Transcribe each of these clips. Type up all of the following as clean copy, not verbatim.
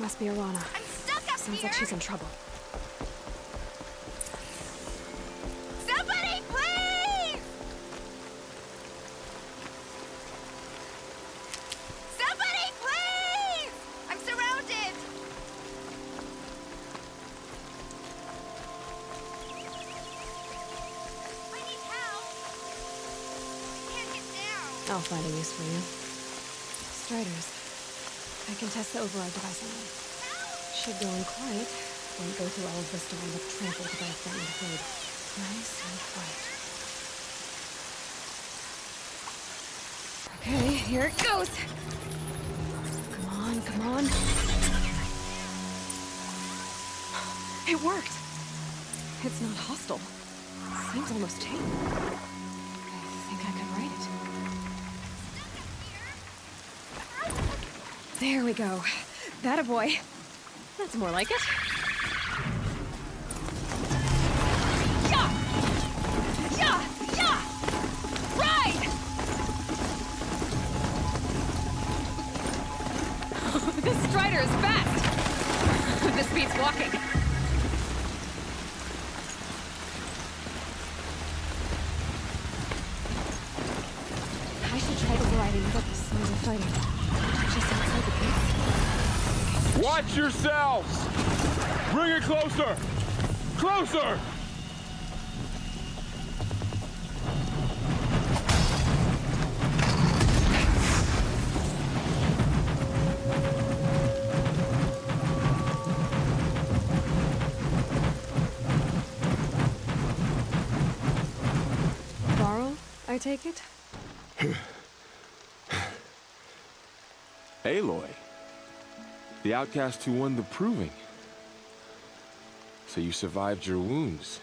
Must be Arana. I'm stuck up Sounds here! like she's in trouble. Somebody, please! Somebody, please! I'm surrounded! I need help! I can't get down! I'll find a use for you. Striders. I can test the override device on them. Should go in quiet. Won't go through all of this to wind up trampled by a frightened herd. Nice and quiet. Okay, here it goes! Come on, come on. It worked! It's not hostile. Seems almost tame. I think I could write it. There we go. That a boy. That's more like it. Yeah! Yeah! Yeah! Ride! This strider is fast! This beats walking. I should try overriding what the sons are fighting. Just outside the gates. Watch yourselves! Bring it closer! Closer! Borrow, I take it? Aloy. The outcast who won the proving. So you survived your wounds.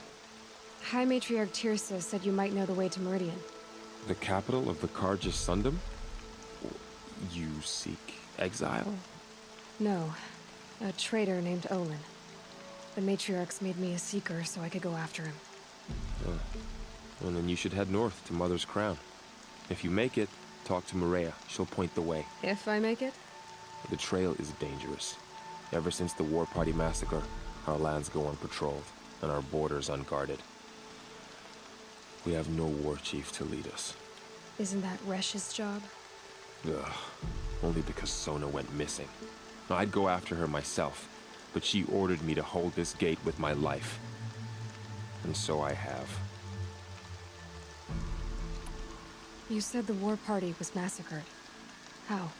High Matriarch Tirsa said you might know the way to Meridian. The capital of the Carja Sundom? You seek exile? No, a traitor named Olin. The Matriarchs made me a seeker so I could go after him. Well, then you should head north to Mother's Crown. If you make it, talk to Maria. She'll point the way. If I make it? The trail is dangerous. Ever since the War Party massacre, our lands go unpatrolled, and our borders unguarded. We have no war chief to lead us. Isn't that Resh's job? Ugh. Only because Sona went missing. I'd go after her myself, but she ordered me to hold this gate with my life. And so I have. You said the War Party was massacred. How?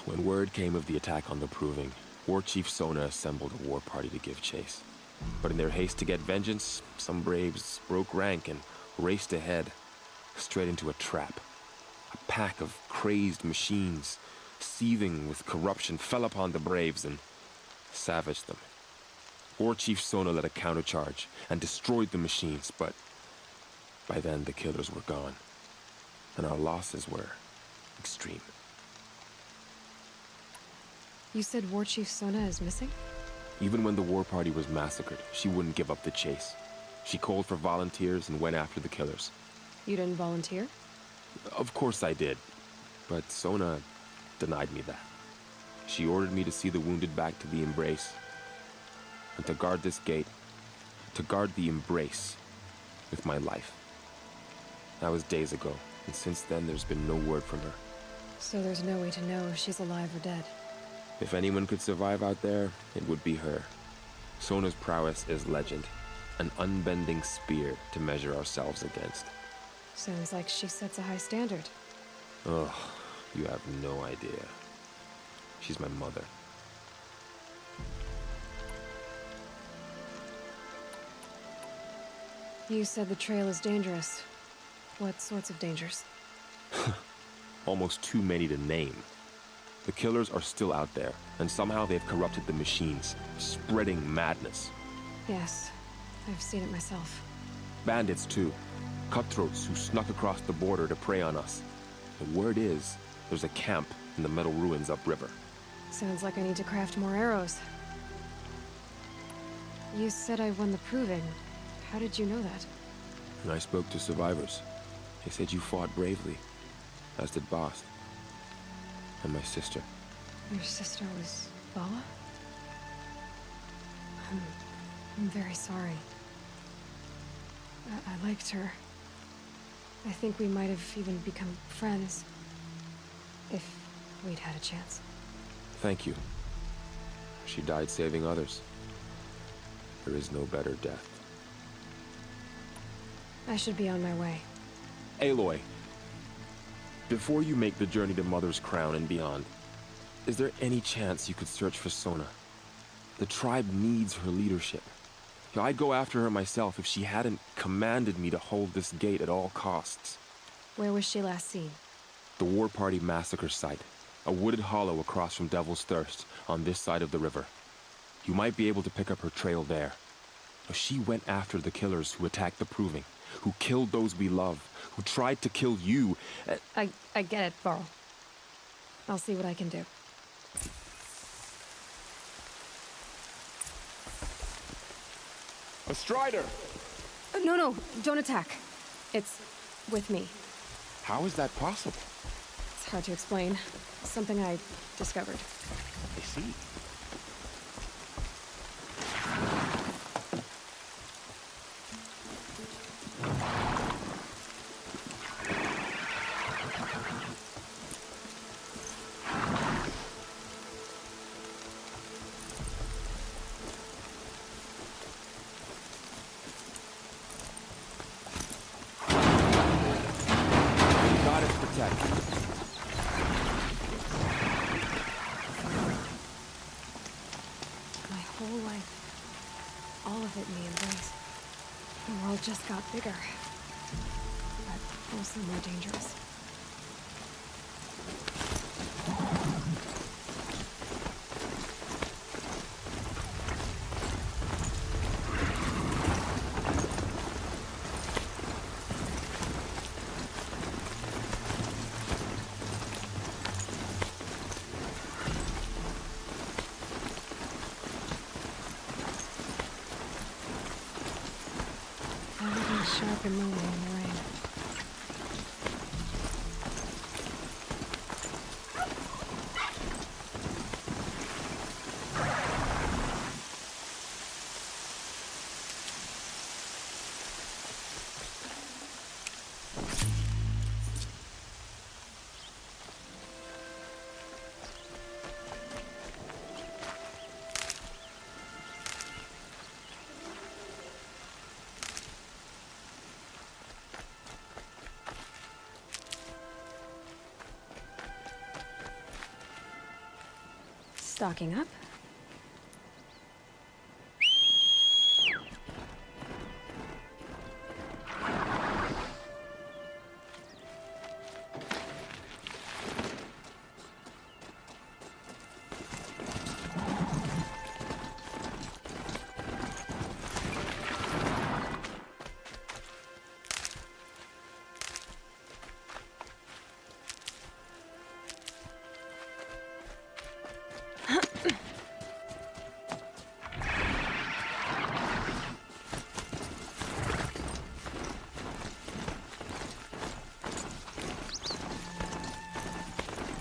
When word came of the attack on the Proving, War Chief Sona assembled a war party to give chase. But in their haste to get vengeance, some braves broke rank and raced ahead, straight into a trap. A pack of crazed machines, seething with corruption, fell upon the braves and savaged them. War Chief Sona led a countercharge and destroyed the machines, but by then the killers were gone, and our losses were extreme. You said War Chief Sona is missing? Even when the war party was massacred, she wouldn't give up the chase. She called for volunteers and went after the killers. You didn't volunteer? Of course I did, but Sona denied me that. She ordered me to see the wounded back to the Embrace, and to guard this gate, to guard the Embrace with my life. That was days ago, and since then there's been no word from her. So there's no way to know if she's alive or dead. If anyone could survive out there, it would be her. Sona's prowess is legend, an unbending spear to measure ourselves against. Sounds like she sets a high standard. Ugh, you have no idea. She's my mother. You said the trail is dangerous. What sorts of dangers? Almost too many to name. The killers are still out there, and somehow they've corrupted the machines, spreading madness. Yes, I've seen it myself. Bandits, too. Cutthroats who snuck across the border to prey on us. The word is, there's a camp in the metal ruins upriver. Sounds like I need to craft more arrows. You said I won the Proving. How did you know that? And I spoke to survivors. They said you fought bravely, as did Bast. And my sister. Your sister was Vala? I'm very sorry. I liked her. I think we might have even become friends. If we'd had a chance. Thank you. She died saving others. There is no better death. I should be on my way. Aloy, before you make the journey to Mother's Crown and beyond, is there any chance you could search for Sona? The tribe needs her leadership. I'd go after her myself if she hadn't commanded me to hold this gate at all costs. Where was she last seen? The War Party massacre site. A wooded hollow across from Devil's Thirst, on this side of the river. You might be able to pick up her trail there. She went after the killers who attacked the Proving, who killed those we love, who tried to kill you. I get it, Varl. I'll see what I can do. A Strider! No, don't attack. It's with me. How is that possible? It's hard to explain. Something I discovered. I see. My whole life, all of it in the embrace. The world just got bigger, but also more dangerous. Everything's sharp and moving in the rain. Stocking up.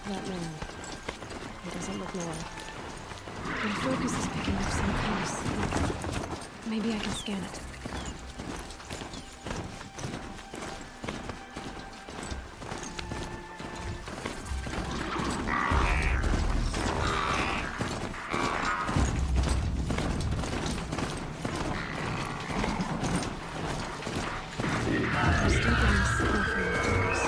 That man. He doesn't look normal. My focus is picking up some kind of signal. Maybe I can scan it. I'm still getting a signal from the doors.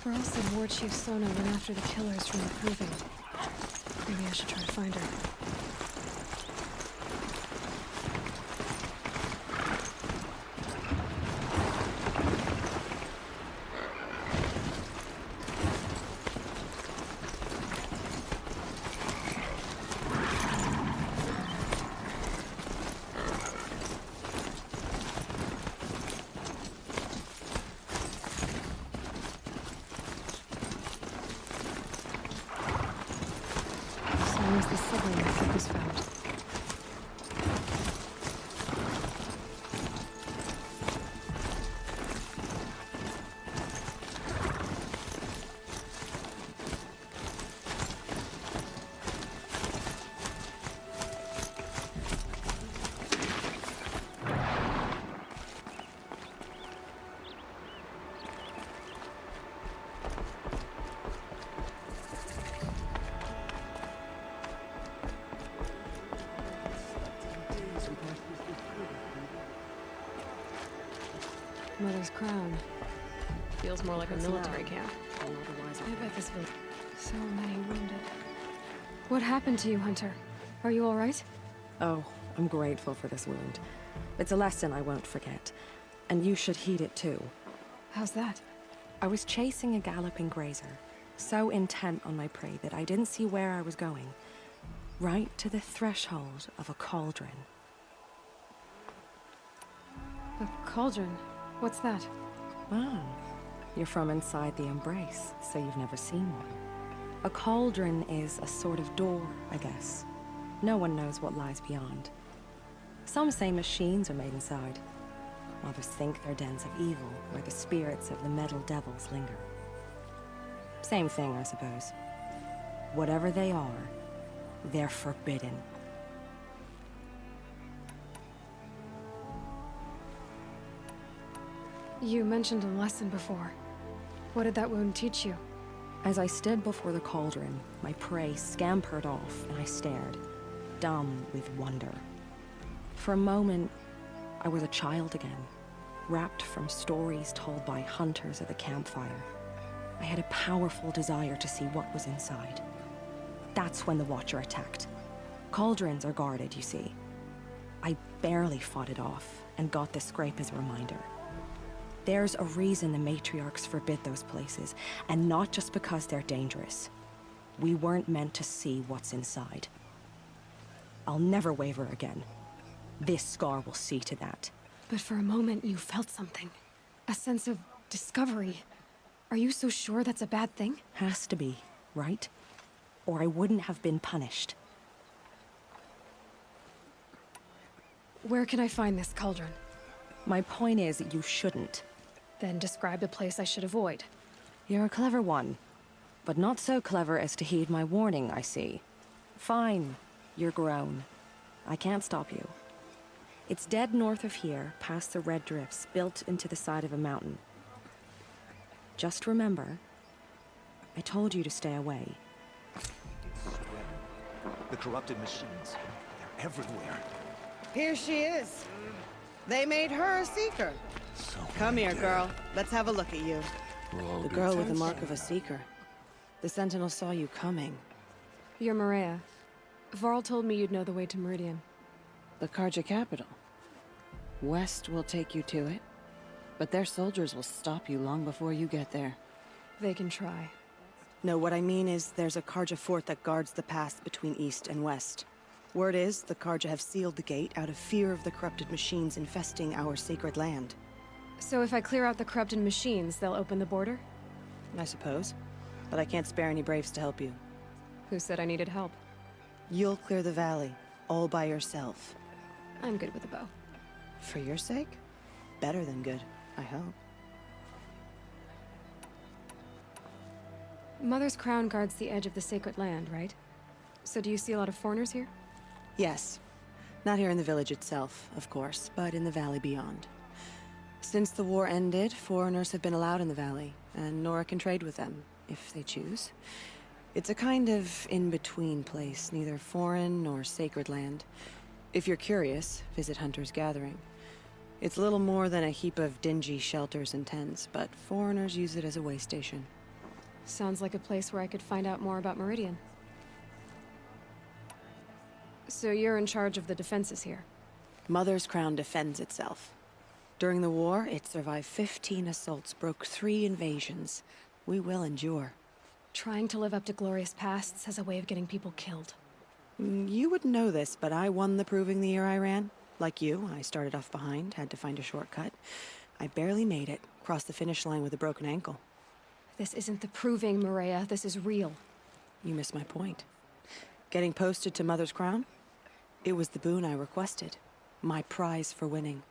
Burl said War Chief Sona went after the killers from the Proving. Maybe I should try to find her. the subway method was found. Mother's crown. Feels more like a military camp. I bet this will... So many wounded. What happened to you, Hunter? Are you all right? Oh, I'm grateful for this wound. It's a lesson I won't forget. And you should heed it too. How's that? I was chasing a galloping grazer, so intent on my prey that I didn't see where I was going. Right to the threshold of a cauldron. A cauldron? What's that? Ah, you're from inside the Embrace, so you've never seen one. A cauldron is a sort of door, I guess. No one knows what lies beyond. Some say machines are made inside. Others think they're dens of evil, where the spirits of the metal devils linger. Same thing, I suppose. Whatever they are, they're forbidden. You mentioned a lesson before. What did that wound teach you? As I stood before the cauldron, my prey scampered off, and I stared, dumb with wonder. For a moment, I was a child again, wrapped from stories told by hunters at the campfire. I had a powerful desire to see what was inside. That's when the Watcher attacked. Cauldrons are guarded, you see. I barely fought it off, and got the scrape as a reminder. There's a reason the matriarchs forbid those places, and not just because they're dangerous. We weren't meant to see what's inside. I'll never waver again. This scar will see to that. But for a moment you felt something. A sense of discovery. Are you so sure that's a bad thing? Has to be, right? Or I wouldn't have been punished. Where can I find this cauldron? My point is, you shouldn't. Then describe the place I should avoid. You're a clever one. But not so clever as to heed my warning, I see. Fine. You're grown. I can't stop you. It's dead north of here, past the red drifts, built into the side of a mountain. Just remember, I told you to stay away. The corrupted machines, they're everywhere. Here she is. They made her a seeker. So Come here, girl. Let's have a look at you. The The girl with the mark of a seeker. The Sentinel saw you coming. You're Maria. Varl told me you'd know the way to Meridian. The Karja capital. West will take you to it, but their soldiers will stop you long before you get there. They can try. No, what I mean is there's a Karja fort that guards the pass between east and west. Word is, the Karja have sealed the gate out of fear of the corrupted machines infesting our sacred land. So if I clear out the corrupted machines, they'll open the border? I suppose. But I can't spare any braves to help you. Who said I needed help? You'll clear the valley, all by yourself. I'm good with a bow. For your sake? Better than good, I hope. Mother's crown guards the edge of the sacred land, right? So do you see a lot of foreigners here? Yes. Not here in the village itself, of course, but in the valley beyond. Since the war ended, foreigners have been allowed in the valley, and Nora can trade with them, if they choose. It's a kind of in-between place, neither foreign nor sacred land. If you're curious, visit Hunter's Gathering. It's little more than a heap of dingy shelters and tents, but foreigners use it as a way station. Sounds like a place where I could find out more about Meridian. So you're in charge of the defenses here? Mother's crown defends itself. During the war, it survived 15 assaults, broke 3 invasions. We will endure. Trying to live up to glorious pasts has a way of getting people killed. You wouldn't know this, but I won the proving the year I ran. Like you, I started off behind, had to find a shortcut. I barely made it, crossed the finish line with a broken ankle. This isn't the proving, Maria. This is real. You missed my point. Getting posted to Mother's Crown? It was the boon I requested. My prize for winning.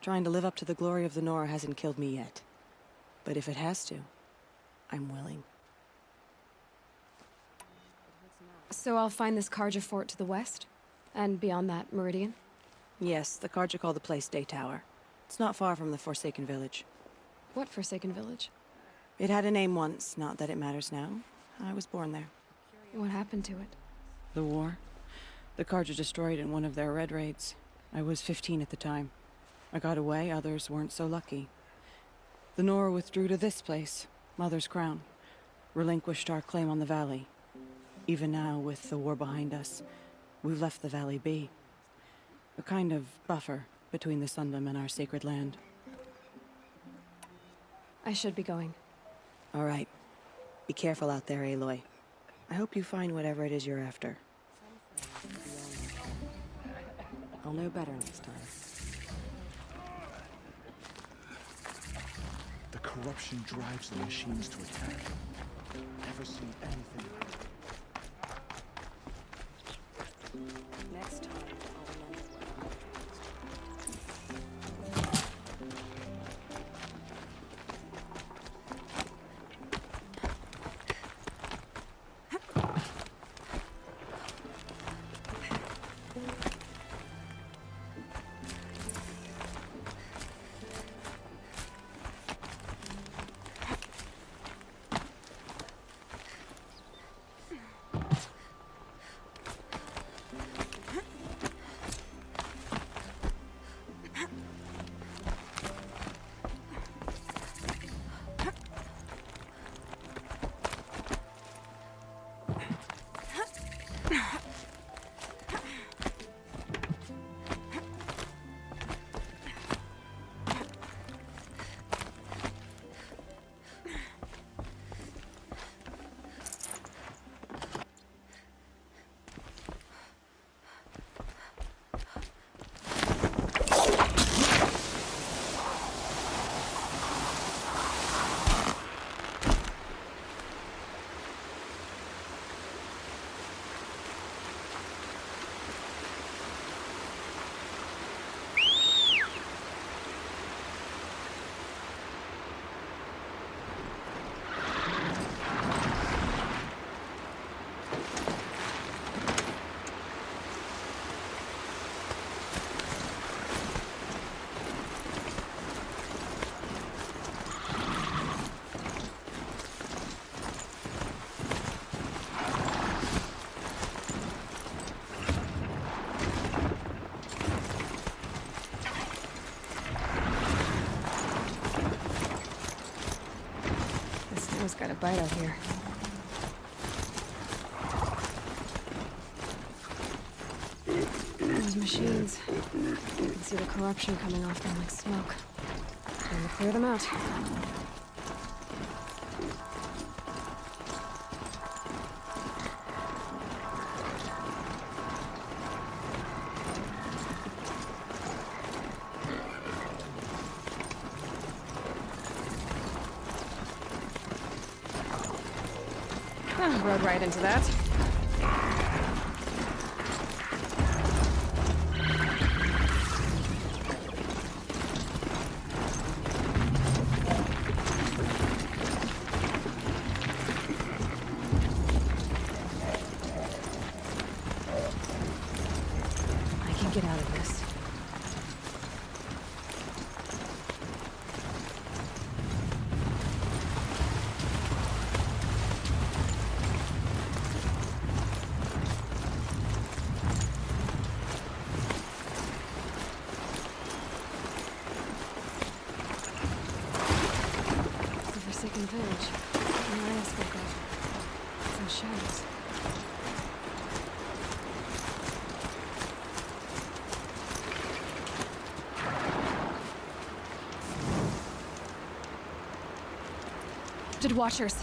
Trying to live up to the glory of the Nora hasn't killed me yet. But if it has to, I'm willing. So I'll find this Karja fort to the west? And beyond that, Meridian? Yes, the Karja call the place Day Tower. It's not far from the Forsaken Village. What Forsaken Village? It had a name once, not that it matters now. I was born there. What happened to it? The war. The Karja destroyed in one of their red raids. I was 15 at the time. I got away, others weren't so lucky. The Nora withdrew to this place, Mother's Crown. Relinquished our claim on the valley. Even now, with the war behind us, we've left the valley be. A kind of buffer between the Sundom and our sacred land. I should be going. All right. Be careful out there, Aloy. I hope you find whatever it is you're after. I'll know better next time. The corruption drives the machines to attack. Never seen anything like it. Next time, I'll remember what Got a bite out here. Those machines. You can see the corruption coming off them like smoke. Time to clear them out. Rode right into that. I can get out of this. Village. Mariah spoke of. Some shadows. Did watchers.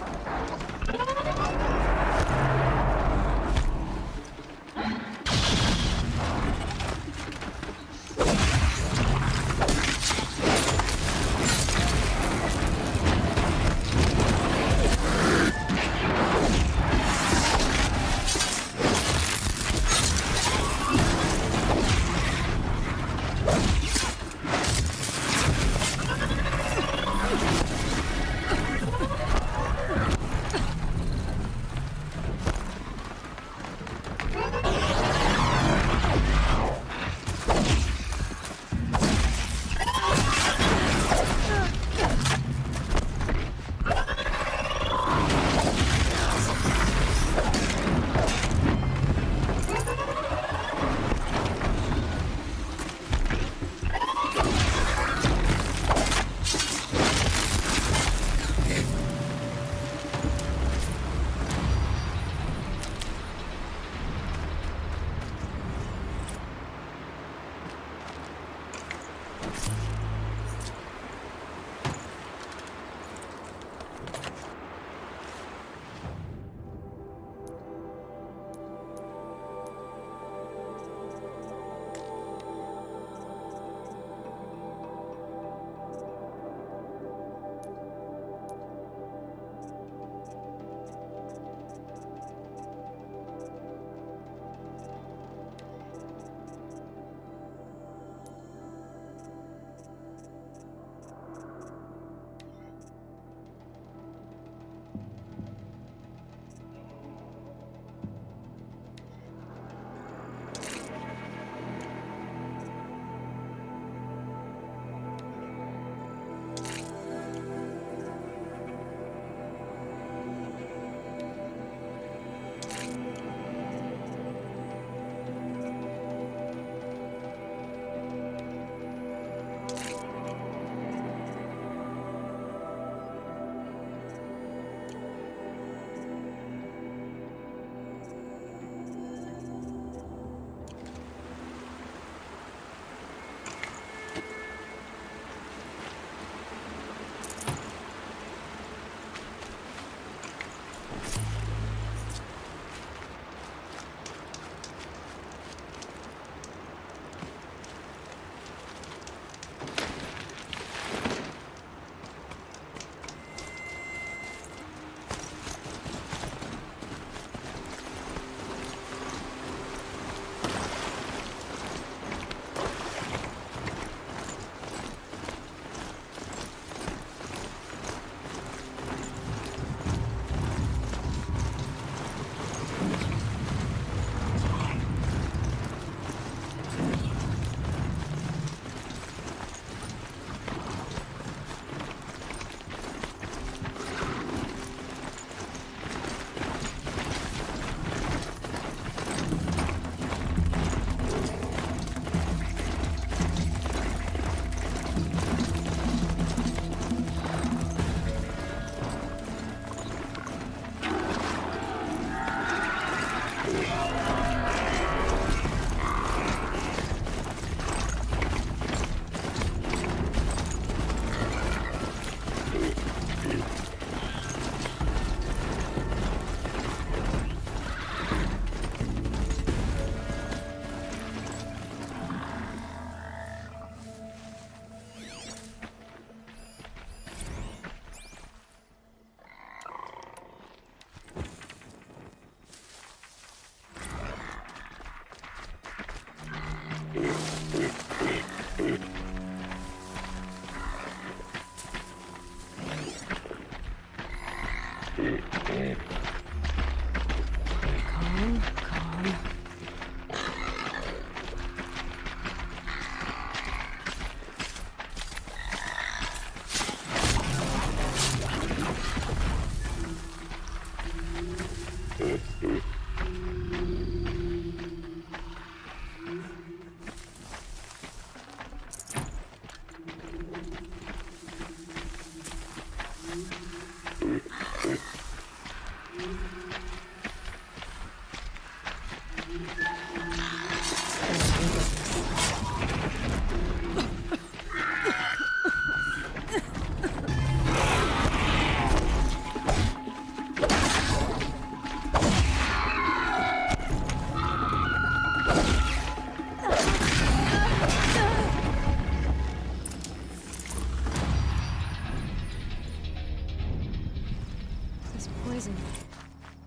This poison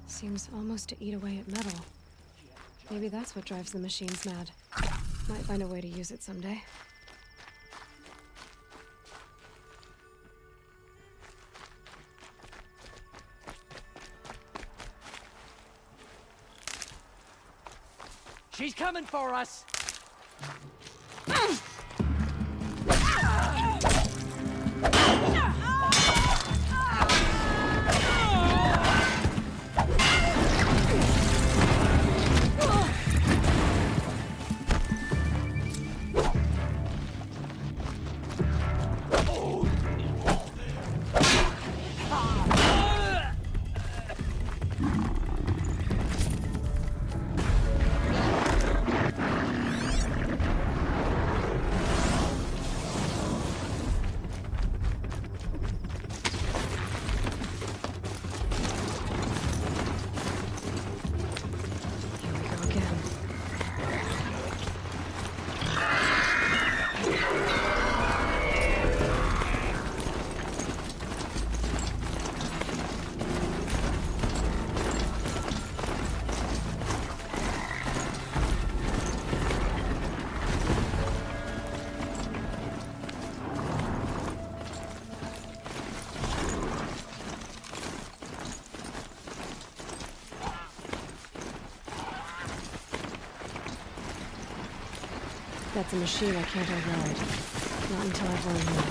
seems almost to eat away at metal. Maybe that's what drives the machines mad. Might find a way to use it someday. She's coming for us! That's a machine I can't override. Not until I've learned more.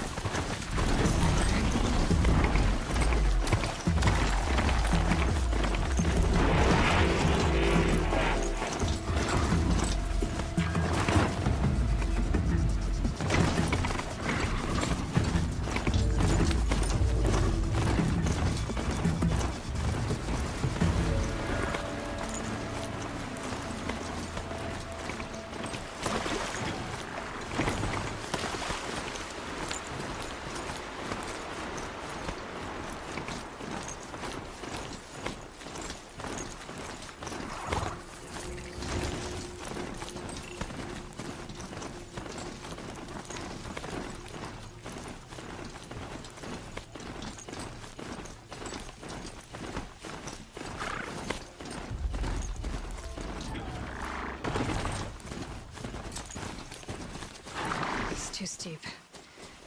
Too steep.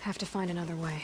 Have to find another way.